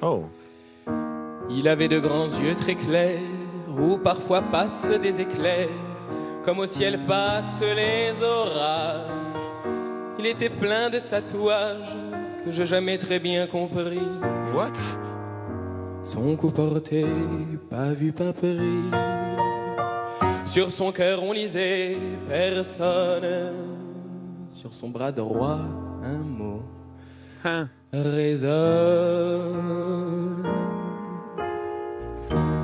Oh. Il avait de grands yeux très clairs, où parfois passent des éclairs, comme au ciel passent les orages. Il était plein de tatouages que j'ai jamais très bien compris. What? Son cou porté, pas vu, pas pris. Sur son cœur on lisait personne. Sur son bras droit un mot Hein? résonne.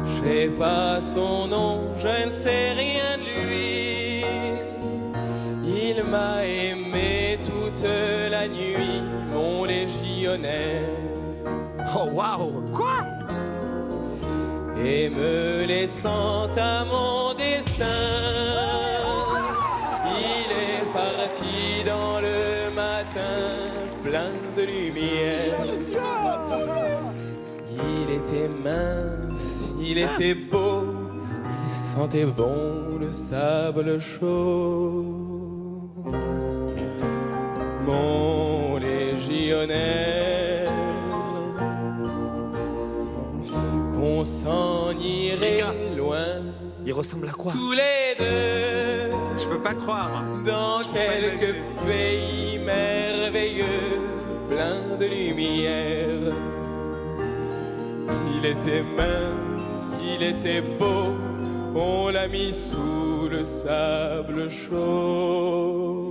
Je sais pas son nom, je ne sais rien de lui. Il m'a aimé toute la nuit, mon légionnaire. Oh, waouh! Quoi? Et me laissant à mon destin, il est parti dans le matin, plein de lumière. Il était mince, il était beau, il sentait bon le sable chaud. Mon légionnaire, qu'on s'en irait loin, Il ressemble à quoi? tous les deux, Je peux pas croire. dans quelques pays merveilleux, plein de lumière. Il était mince, il était beau, on l'a mis sous le sable chaud.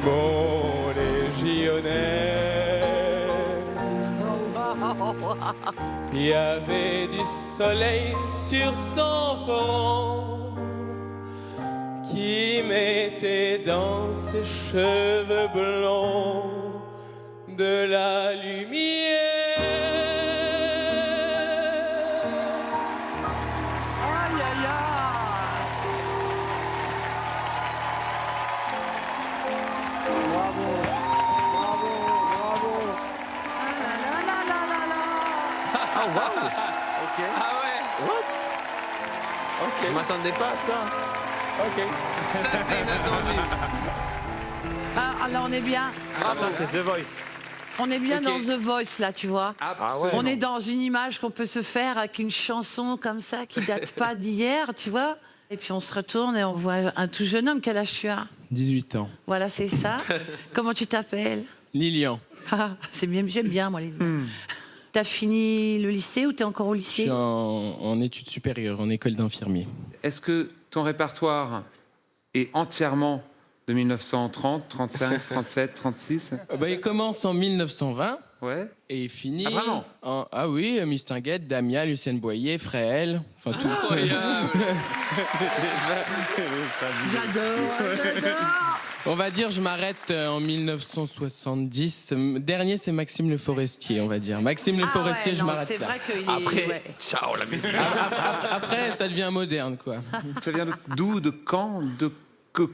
Mon légionnaire, il y avait du soleil sur son front qui mettait dans ses cheveux blonds de la lumière. Aïe, aïe, aïe. Bravo, bravo, bravo. Ah là là là là là. Ah, waouh! Ok. Ah ouais, What? Je m'attendais pas à ça. ok. Ça c'est inattendu. Ah, là, on est bien. Ah, ça, c'est The Voice. On est bien Ok. dans The Voice, là, tu vois. Absolument. On est dans une image qu'on peut se faire avec une chanson comme ça qui date pas d'hier, tu vois. Et puis on se retourne et on voit un tout jeune homme. Quel âge tu as? 18 ans. Voilà, c'est ça. Comment tu t'appelles? Lilian, Ah, c'est bien, j'aime bien, moi, les T'as fini le lycée ou t'es encore au je lycée? suis en études supérieures, en école d'infirmier. Est-ce que ton répertoire est entièrement de 1930, 35, 37, 36? Bah, il commence en 1920 Ouais. et il finit... Ah, vraiment? Ah oui, Mistinguett, Damia, Lucienne Boyer, Fréhel, enfin tout. J'adore. On va dire, je m'arrête en 1970. Dernier, c'est Maxime Le Forestier, on va dire. Maxime Le Forestier, ouais, je non, m'arrête c'est là. vrai qu'il est... Après, ouais. ciao la musique. Après, ça devient moderne, quoi. Ça vient d'où? De quand?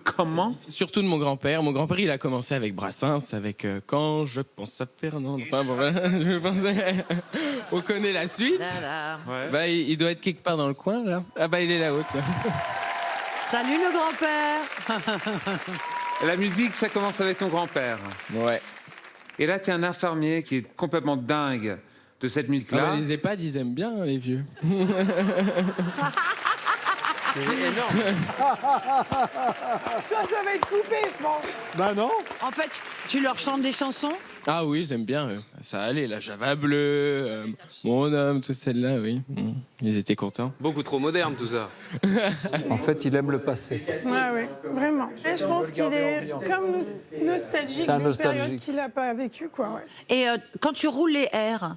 Comment? Surtout de mon grand-père. Mon grand-père, il a commencé avec Brassens, avec Quand je pense à Fernand. Enfin, bon, voilà, je pensais... On connaît la suite. Là, là. Ouais. Bah, il doit être quelque part dans le coin, là. Ah bah, il est là-haut, quoi. Salut le grand-père. La musique, ça commence avec ton grand-père. Ouais. Et là, tu es un infirmier qui est complètement dingue de cette Ah musique-là. bah, les EHPAD, ils aiment bien, les vieux. C'est énorme. Ça va être coupé, je pense. Bah non. En fait, tu leur chantes des chansons? Ah oui, ils aiment bien, eux. Ça allait, la Java bleue, Mon homme, toutes celles-là, oui. Ils étaient contents. Beaucoup trop moderne tout ça. En fait, il aime le passé. Ouais, ouais, vraiment. Et je pense qu'il est comme nostalgique C'est un d'une nostalgique. période qu'il n'a pas vécue, quoi. Ouais. Et quand tu roules les airs,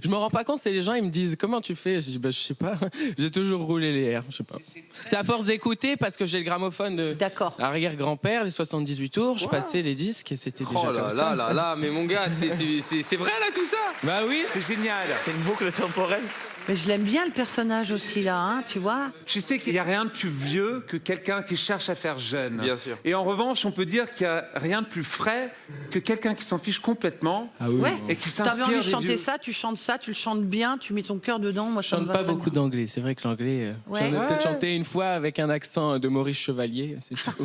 Je me rends pas compte, c'est les gens, ils me disent comment tu fais. Je dis bah je sais pas. J'ai toujours roulé les airs, je sais pas. C'est à force d'écouter parce que j'ai le gramophone de D'accord. arrière-grand-père, les 78 tours. Je passais les disques et c'était déjà Oh là comme là ça. là là, mais mon gars, c'est vrai là tout ça? Bah oui. C'est génial. C'est une boucle temporelle. mais je l'aime bien le personnage aussi là, hein, tu vois. Tu sais qu'il n'y a rien de plus vieux que quelqu'un qui cherche à faire jeune. Bien sûr. Et en revanche, on peut dire qu'il n'y a rien de plus frais que quelqu'un qui s'en fiche complètement Ah oui. Ouais. et qui T'avais s'inspire envie de des chanter vieux. ça, tu le chantes bien, tu mets ton cœur dedans. Moi, Je ça me chante va pas très beaucoup bien. d'anglais. C'est vrai que l'anglais, Ouais. j'en ai peut-être Ouais. chanté une fois avec un accent de Maurice Chevalier, c'est tout. Oh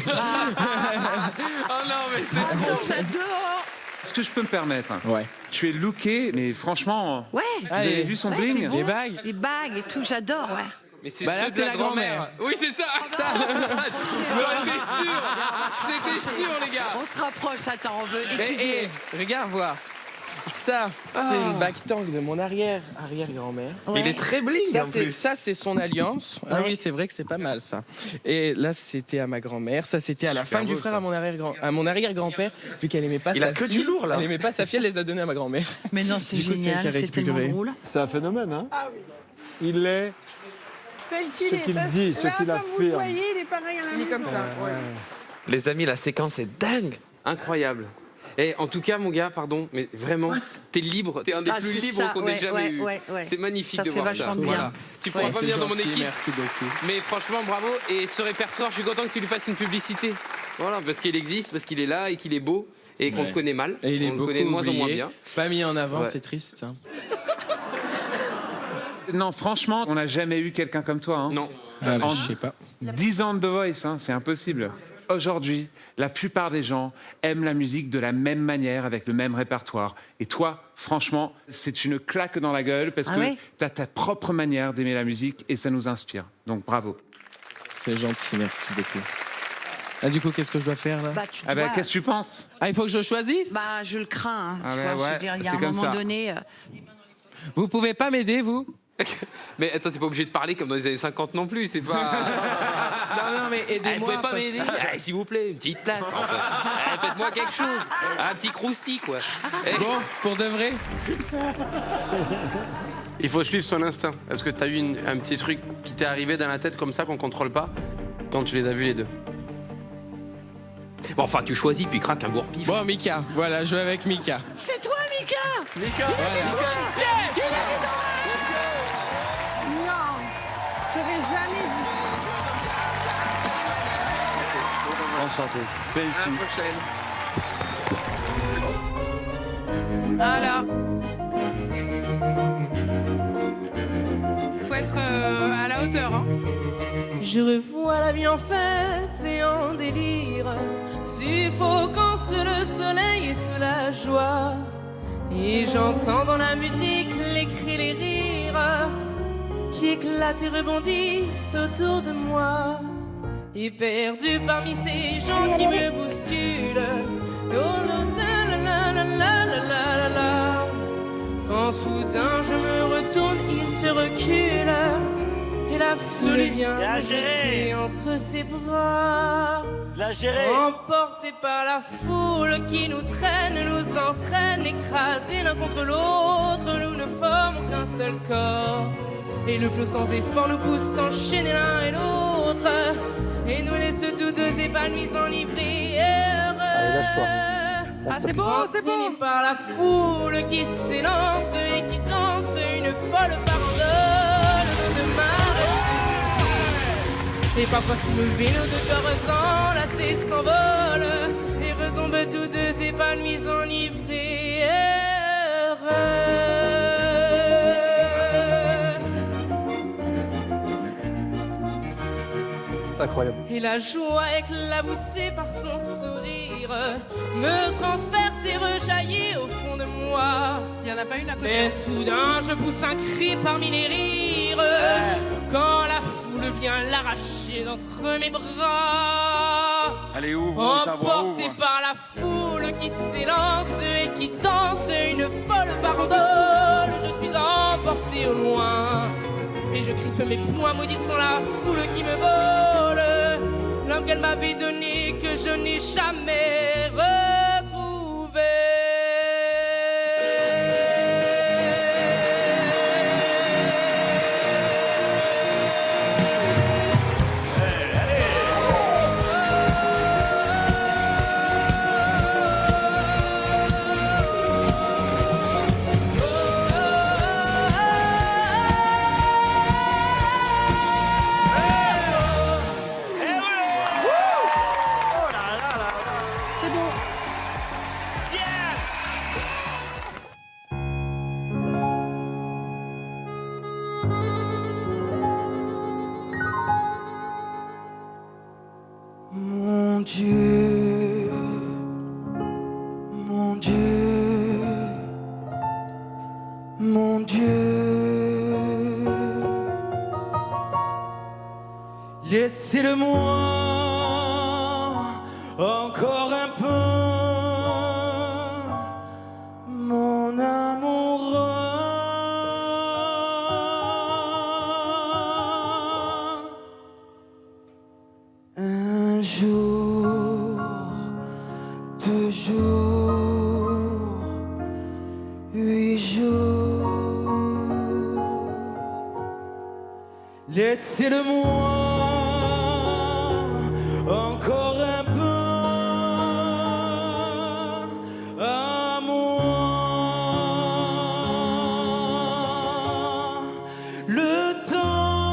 non, mais c'est trop. J'adore. Est-ce que je peux me permettre? Ouais. Tu es looké, mais franchement, Ouais. vous avez vu son Ouais, bling? t'es bon. Les bagues. Les bagues et tout, j'adore, ouais. Mais c'est Bah là, ceux de c'est la grand-mère. Oui, c'est ça. Ça. J'en étais sûr. C'était sûr, les gars. On se rapproche, attends, on veut Eh, étudier. regarde voir. Ça, c'est une bague tank de mon arrière-grand-mère. Ouais. Il est très bling en plus. Ça, c'est son alliance. Ah Ouais. oui, c'est vrai que c'est pas mal, ça. Et là, c'était à ma grand-mère. Ça, c'était à la femme du frère à mon arrière-grand-père, vu qu'elle aimait pas Il sa a que fille. du lourd, là. Elle aimait pas sa fille, elle les a donnés à ma grand-mère. Mais non, c'est Du coup, c'est génial, elle qui a c'est tellement récupéré. drôle. C'est un phénomène, hein? Ah oui. Il est Tel qu'il Ce est. qu'il Ça, dit, ce là, qu'il comme vous le affirme. voyez, il est pareil à la maison. comme ça. Les amis, la séquence est dingue. Incroyable. Et en tout cas, mon gars, pardon, mais vraiment, t'es libre. T'es un des Ah, plus c'est libres ça, qu'on ait ouais, jamais eu. ouais. C'est magnifique Ça de fait voir ça. vachement de bien. Voilà. Tu pourras pas C'est venir dans mon gentil, équipe. Merci beaucoup. Mais franchement, bravo. Et ce répertoire, je suis content que tu lui fasses une publicité. Voilà, parce qu'il existe, parce qu'il est là et qu'il est beau et qu'on le connaît mal. Et il est on le beaucoup connaît de moins en moins oublié. bien. Pas mis en avant, Ouais. c'est triste. Hein. Non, franchement, on n'a jamais eu quelqu'un comme toi. Hein. Non. Ah, bah, En- je sais pas. 10 ans de The Voice, hein, c'est impossible. Aujourd'hui, la plupart des gens aiment la musique de la même manière, avec le même répertoire. Et toi, franchement, c'est une claque dans la gueule parce Ah que ouais tu as ta propre manière d'aimer la musique et ça nous inspire. Donc bravo. C'est gentil, merci beaucoup. Ah, du coup, qu'est-ce que je dois faire là? Bah, tu Ah dois... qu'est-ce que tu penses? Ah, il faut que je choisisse? Bah, je le crains, hein, Ah tu ouais, vois, je ouais, veux dire, il y a c'est un comme moment ça. donné... Vous pouvez pas m'aider, vous? Mais attends, t'es pas obligé de parler comme dans les années 50 non plus. C'est pas. Non, mais Vous aidez-moi. pouvez pas parce- m'aider. S'il vous plaît, une petite place. Enfin. Faites-moi quelque chose. Un petit crousti, quoi. Eh, Bon, pour de vrai? Il faut suivre son instinct. Est-ce que t'as eu un petit truc qui t'est arrivé dans la tête comme ça qu'on contrôle pas quand tu les as vus les deux? Bon, enfin, tu choisis puis craque un gourpif. Bon, Mika, voilà, je joue avec Mika. C'est toi, Mika! Non, j'aurais jamais dit. Enchanté. À la prochaine. Voilà. Faut être à la hauteur, hein. Je revois la vie en fête et en délire, suffocant sous le soleil et sous la joie. Et j'entends dans la musique les cris, les rires qui éclatent et rebondissent autour de moi. Et perdu parmi ces gens qui me bousculent. Oh la la la la la la la la la. Quand soudain je me retourne, il se recule. Et la foule vient me jeter entre ses bras. Emportés par la foule qui nous traîne, nous entraîne, écrasés l'un contre l'autre, nous ne formons qu'un seul corps. Et le flot sans effort nous pousse s'enchaîner l'un et l'autre, et nous laisse tous deux épanouis, enivrés et heureux. Allez, lâche-toi. Ah, c'est beau, c'est beau. Entraînés par la foule qui s'élance et qui danse une folle farandole, nos deux mains restent. Et parfois soulevés, nos deux corps enlacés s'envolent et retombent tous deux épanouis, enivrés et heureux. C'est incroyable. Et la joie éclaboussée par son sourire me transperce et rejaillit au fond de moi. Il y en a pas une à côté. Mais soudain je pousse un cri parmi les rires quand la foule vient l'arracher d'entre mes bras. Allez, ouvre ta voix, Emporté ouvre. par la foule qui s'élance et qui danse une folle farandole, je suis emporté au loin. Et je crispe mes poings maudissant la foule qui me vole l'homme qu'elle m'avait donné que je n'ai jamais retrouvé. Mon Dieu, moi, encore un peu, mon amoureux. Un jour, 2 jours, 8 jours, laissez-le-moi encore un peu à moi. Le temps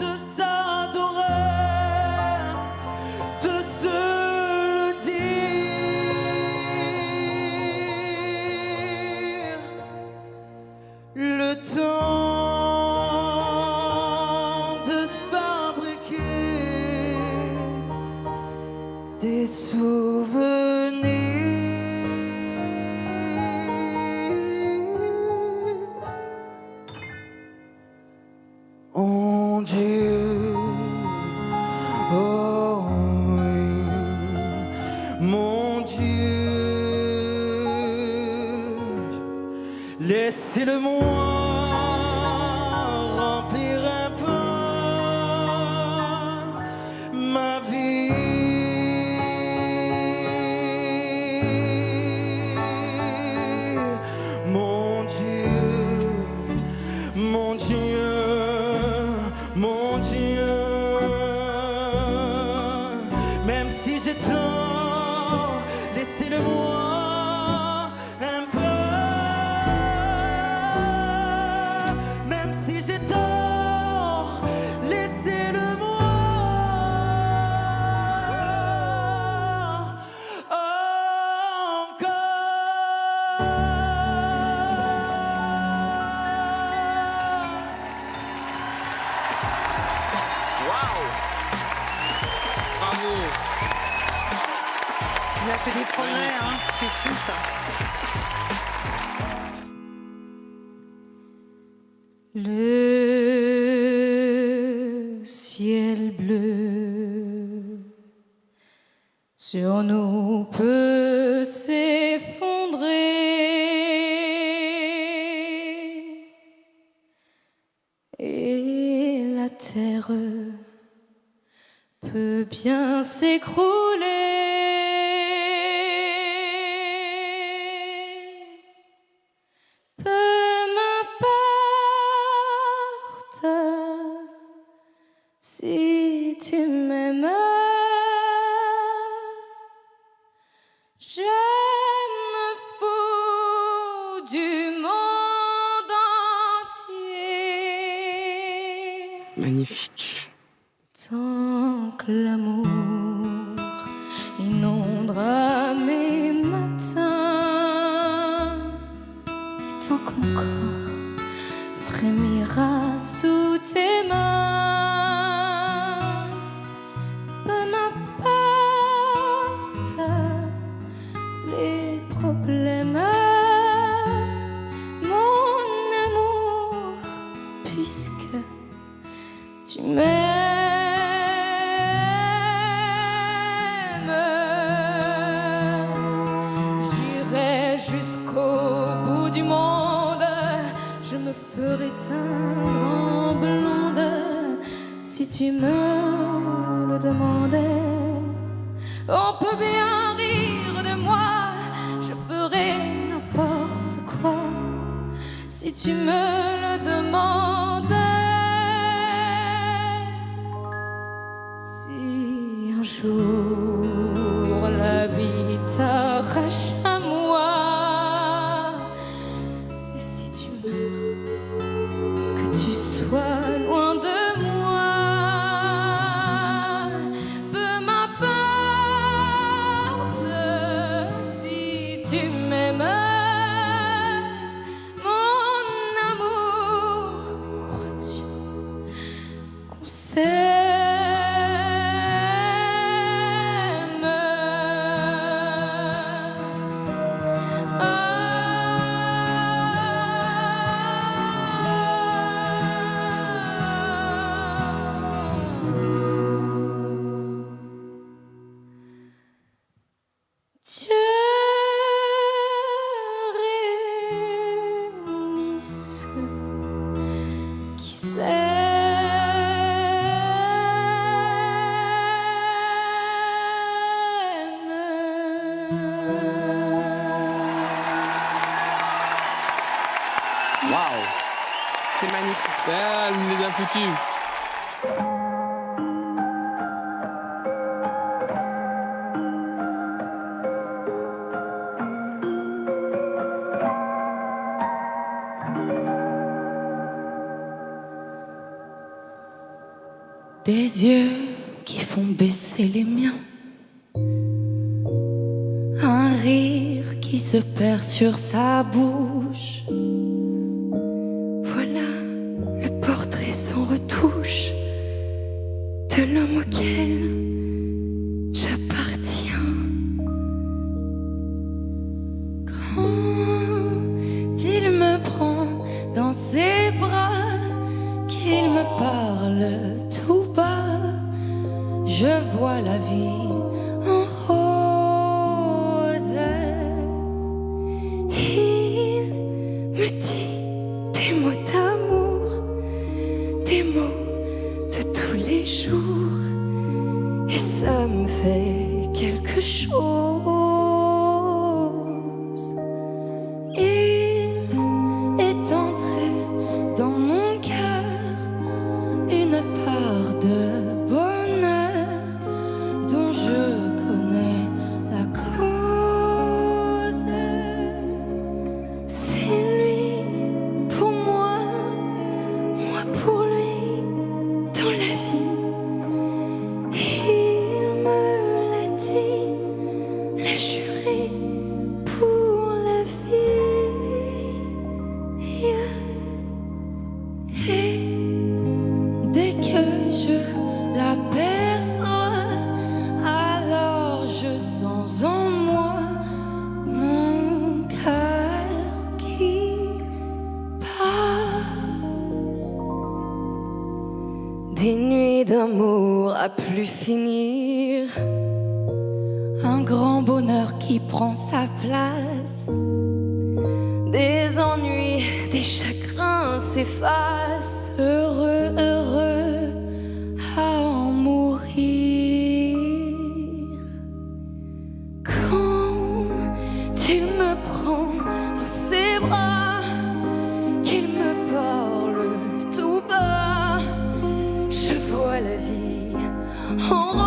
de s'adorer, de se le dire. Le temps de fabriquer des souvenirs. Oh Dieu, oh oui, mon Dieu, laissez-le-moi remplir un peu ma vie. Mon Dieu, mon Dieu, mon Dieu, même si j'ai tort, laissez-le-moi un peu. Même si j'ai tort, laissez-le-moi Waouh! Bravo! Il a fait des progrès, hein. C'est fou ça. Le ciel bleu sur nous peut s'effondrer et la terre peut bien s'écrouler. Peu m'importe si tu m'aimes, je me fous du monde entier. Magnifique. Tant que l'amour inondera mes matins, et tant que mon corps frémira sous tes mains, peu m'importe les problèmes, mon amour, puisque tu m'aimes. J'irai jusqu'au bout du monde, je me ferai teindre en blonde si tu me le demandais. On peut bien rire de moi, je ferai n'importe quoi si tu me le demandais. Si un jour la vie t'arrache à moi, et si tu meurs, que tu sois loin de moi, peu m'importe si tu m'aimes, mon amour, crois-tu qu'on s'aime? titres. Ah, elle me les a foutus. Des yeux qui font baisser les miens, un rire qui se perd sur sa bouche. Voilà le portrait sans retouche de l'homme auquel j'appartiens. Quand il me prend dans ses bras, qu'il me parle tout bas, je vois la vie en rose. Il me dit des mots d'amour, des mots de tous les jours, et ça me fait quelque chose. Il est entré dans mon cœur une part de bonheur dont je connais la cause. C'est lui pour moi, moi pour lui dans la vie. Il me l'a dit, l'a juré pour la vie. Et dès que je l'aperçois, alors je sens en moi mon cœur qui bat. Des nuits d'amour à plus finir, un grand bonheur qui prend sa place. Des ennuis, des chagrins s'effacent, heureux, heureux à en mourir. Quand il me prend dans ses bras, qu'il me parle tout bas, je vois la vie en rose.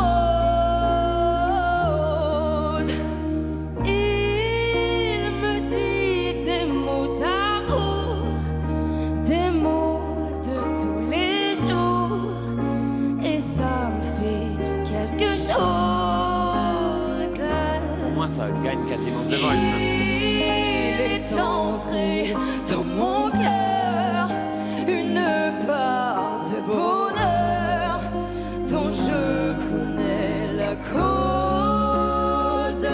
Il me dit des mots d'amour, des mots de tous les jours, et ça me fait quelque chose. Au moins, ça gagne quasiment ce vol, ça. Il est entré dans mon cœur une part de bonheur dont je connais la cause.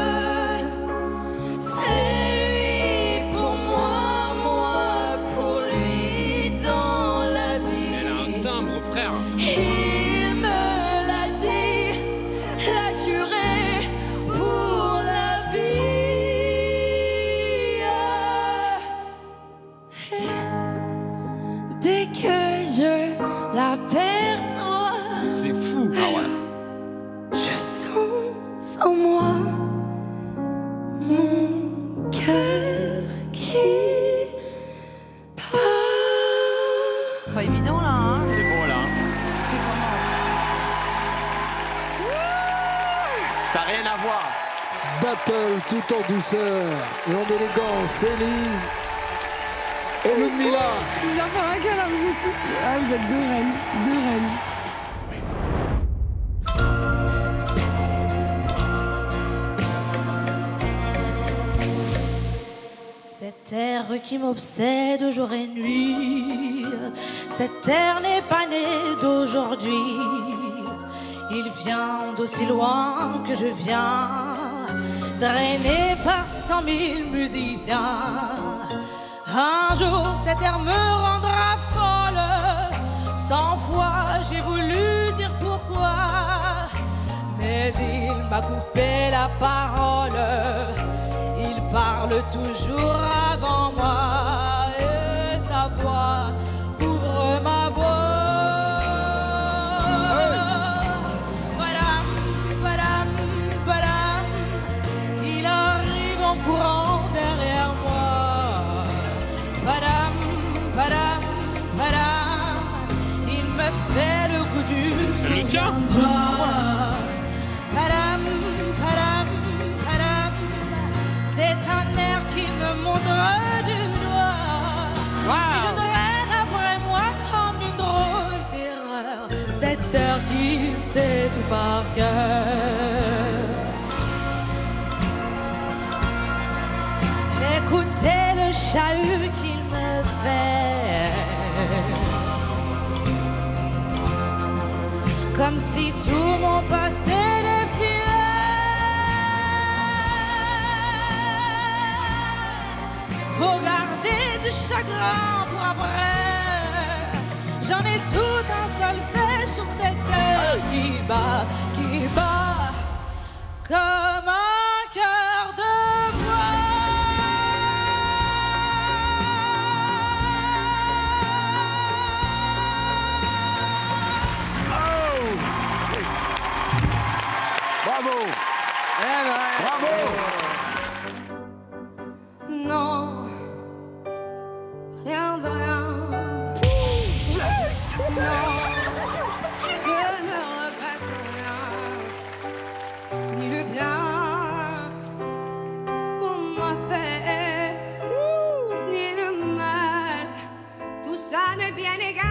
C'est lui pour moi, moi pour lui dans la vie. Elle a un timbre, frère. Il me l'a dit, l'a juré pour la vie. Et dès que je l'aperçois, C'est fou. Ah ouais. je sens en moi mon cœur qui bat. Pas évident là, hein. C'est beau, là. Ça n'a rien à voir. Battle tout en douceur et en élégance. Élise et Ludmilla. Il vient faire un câlin, vous êtes deux reines, deux reines. Cette terre qui m'obsède jour et nuit, cette terre n'est pas née d'aujourd'hui. Il vient d'aussi loin que je viens, drainé par 100 000 musiciens. Un jour cette terre me rendra folle, 100 fois j'ai voulu dire pourquoi, mais il m'a coupé la parole. Il parle toujours avant moi et sa voix couvre ma voix. Padam, padam, padam, il arrive en courant derrière moi. Padam, padam, padam. par cœur. Écoutez le chahut qu'il me fait, comme si tout mon passé défilait. Faut garder du chagrin pour après. J'en ai tout un solfège sur cette cœur qui bat comme un cœur de bois. Bravo. Bravo. Non, rien de rien. Non, je ne regrette rien, ni le bien qu'on m'a fait, ni le mal. Tout ça m'est bien égal.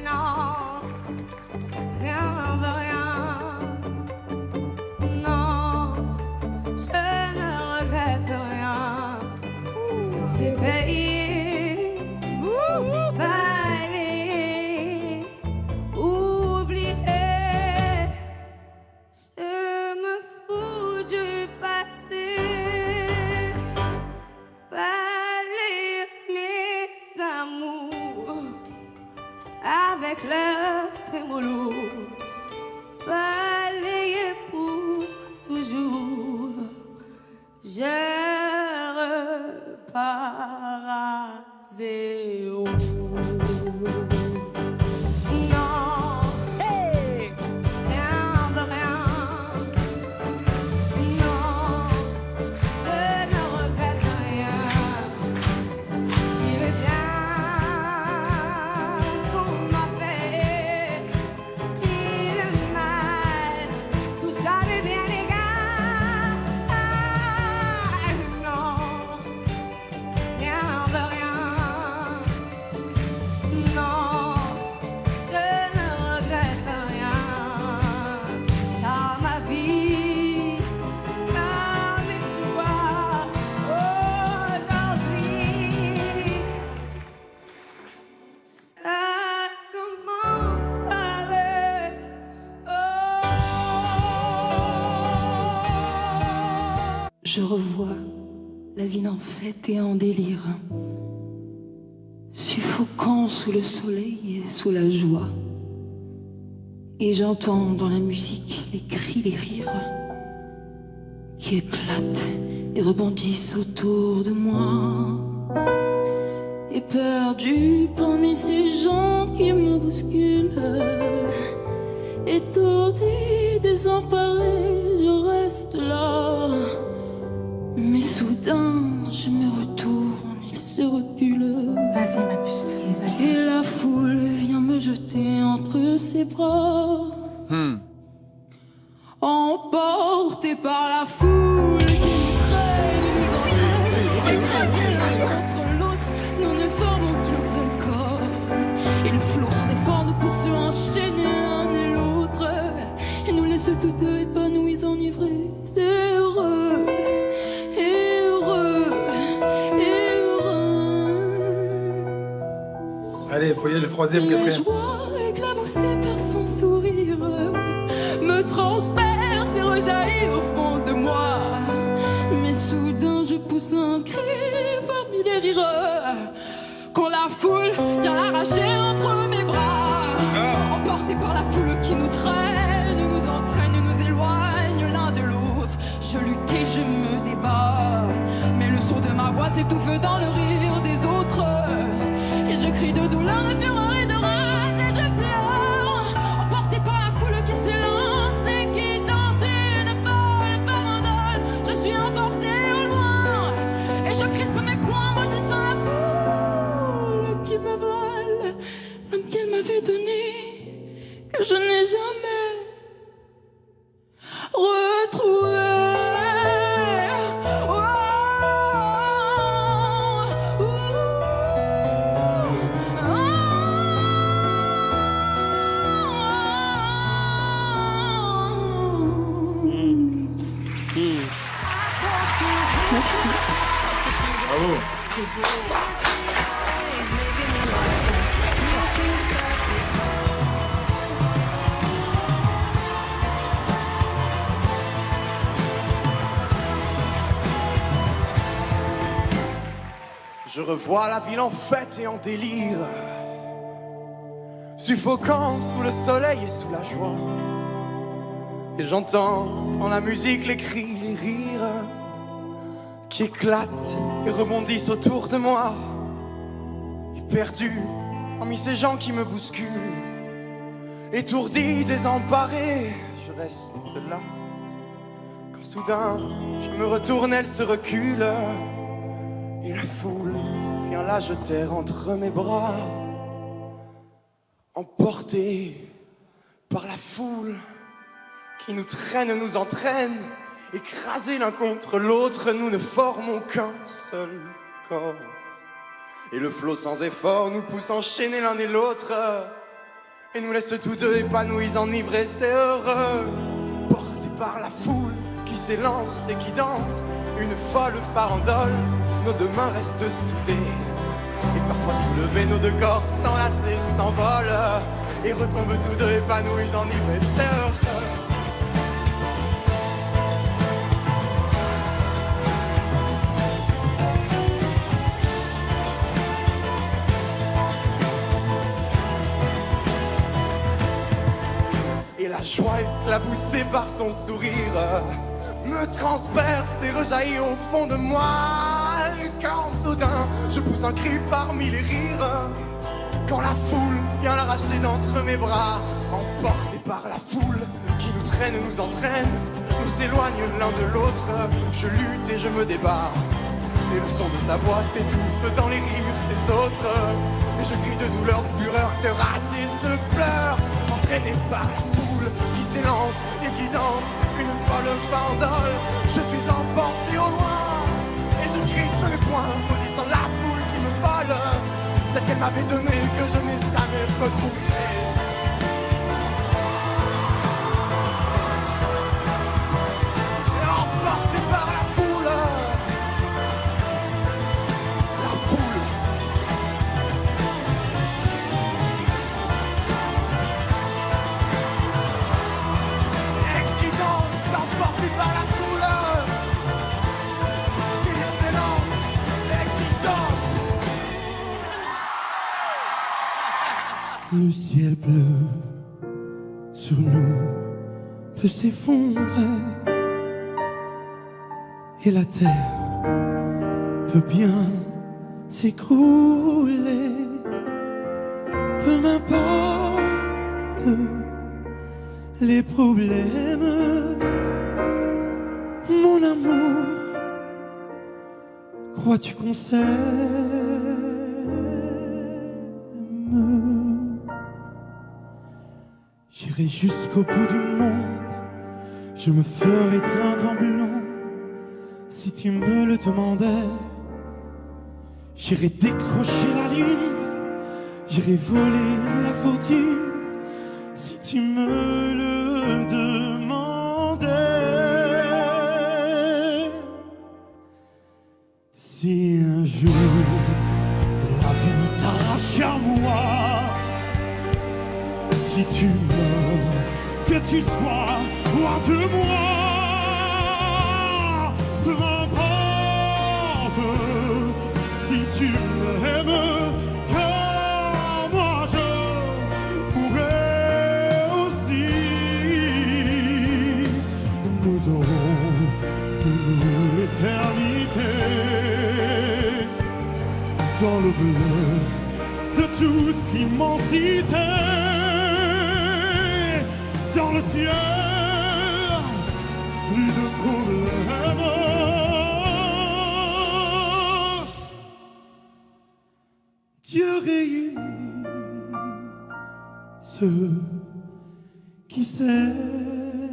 Non, rien de rien. Non, je ne regrette rien. C'est payé. Balayer, oublier, je me fous du passé. Balayer mes amours avec leur trémolo. Balayer pour toujours. Je repars à zéro. Je revois la ville en fête et en délire, suffocant sous le soleil et sous la joie. Et j'entends dans la musique les cris, les rires qui éclatent et rebondissent autour de moi. Et perdu parmi ces gens qui me bousculent, étourdi, désemparé, je reste là. Mais soudain, je me retourne, il se recule. Vas-y, ma puce, vas-y. Et la foule vient me jeter entre ses bras. Emporté par la foule qui nous traîne et nous entraîne, écrasés l'un contre l'autre, nous ne formons qu'un seul corps. Et le flot sans effort nous pousse à enchaîner l'un et l'autre, et nous laisse tous deux épanouis, enivrés, heureux. Allez, faut y aller le troisième, quatrième. La joie éclaboussée par son sourire me transperce et rejaillit au fond de moi. Mais soudain je pousse un cri parmi les rires, quand la foule vient l'arracher entre mes bras. Emporté par la foule qui nous traîne, nous entraîne, nous éloigne l'un de l'autre. Je lutte et je me débat, mais le son de ma voix s'étouffe dans le rire des autres. Et je crie de douleur, de fureur et de rage, et je pleure, emporté par la foule qui s'élance et qui danse une folle farandole. Je suis emporté au loin, et je crispe mes poings, maudissant la foule qui me vole l'homme qu'elle m'avait donné, que je n'ai jamais retrouvé. revois la ville en fête et en délire, suffocant sous le soleil et sous la joie. Et j'entends dans la musique les cris, les rires qui éclatent et rebondissent autour de moi. Et perdu parmi ces gens qui me bousculent, étourdi, désemparé, je reste là. Quand soudain je me retourne, elle se recule, et la foule vient la jeter entre mes bras. Emporté par la foule qui nous traîne, nous entraîne, écrasés l'un contre l'autre, nous ne formons qu'un seul corps. Et le flot sans effort nous pousse enchaîner l'un et l'autre, et nous laisse tous deux épanouis, enivrés, c'est heureux. Portés par la foule qui s'élance et qui danse, une folle farandole, nos deux mains restent soudées. Et parfois soulevés, nos deux corps s'enlacés s'envolent et retombent tous deux épanouis, enivrés, c'est heureux. Et la joie éclaboussée par son sourire me transperce et rejaillit au fond de moi. Quand soudain je pousse un cri parmi les rires, quand la foule vient l'arracher d'entre mes bras. Emporté par la foule qui nous traîne, nous entraîne, nous éloigne l'un de l'autre, je lutte et je me débat, et le son de sa voix s'étouffe dans les rires des autres. Et je crie de douleur, de fureur, de rage et je pleure, entraîné par la foule qui s'élance et qui danse, une folle farandole. Je suis emporté au loin et je crispe mes poings, maudissant la foule qui me vole, celle qu'elle m'avait donnée, que je n'ai jamais retrouvée. Et emporté par la foule, et qui danse, emporté par la foule, qui s'élance et qui danse. Le ciel bleu sur nous peut s'effondrer et la terre peut bien s'écrouler. Peu m'importe les problèmes, mon amour, crois-tu qu'on s'aime? J'irai jusqu'au bout du monde, je me ferai teindre en blanc si tu me le demandais. J'irai décrocher la lune, j'irai voler la fortune si tu me le demandais. Si un jour la vie t'arrache à moi, si tu meurs, que tu sois loin de moi, peu importe si tu m'aimes, car moi je mourrai aussi. Nous aurons pour nous l'éternité dans le bleu de toute immensité. Dans le ciel, plus de problèmes. Dieu réunit ceux qui s'aiment.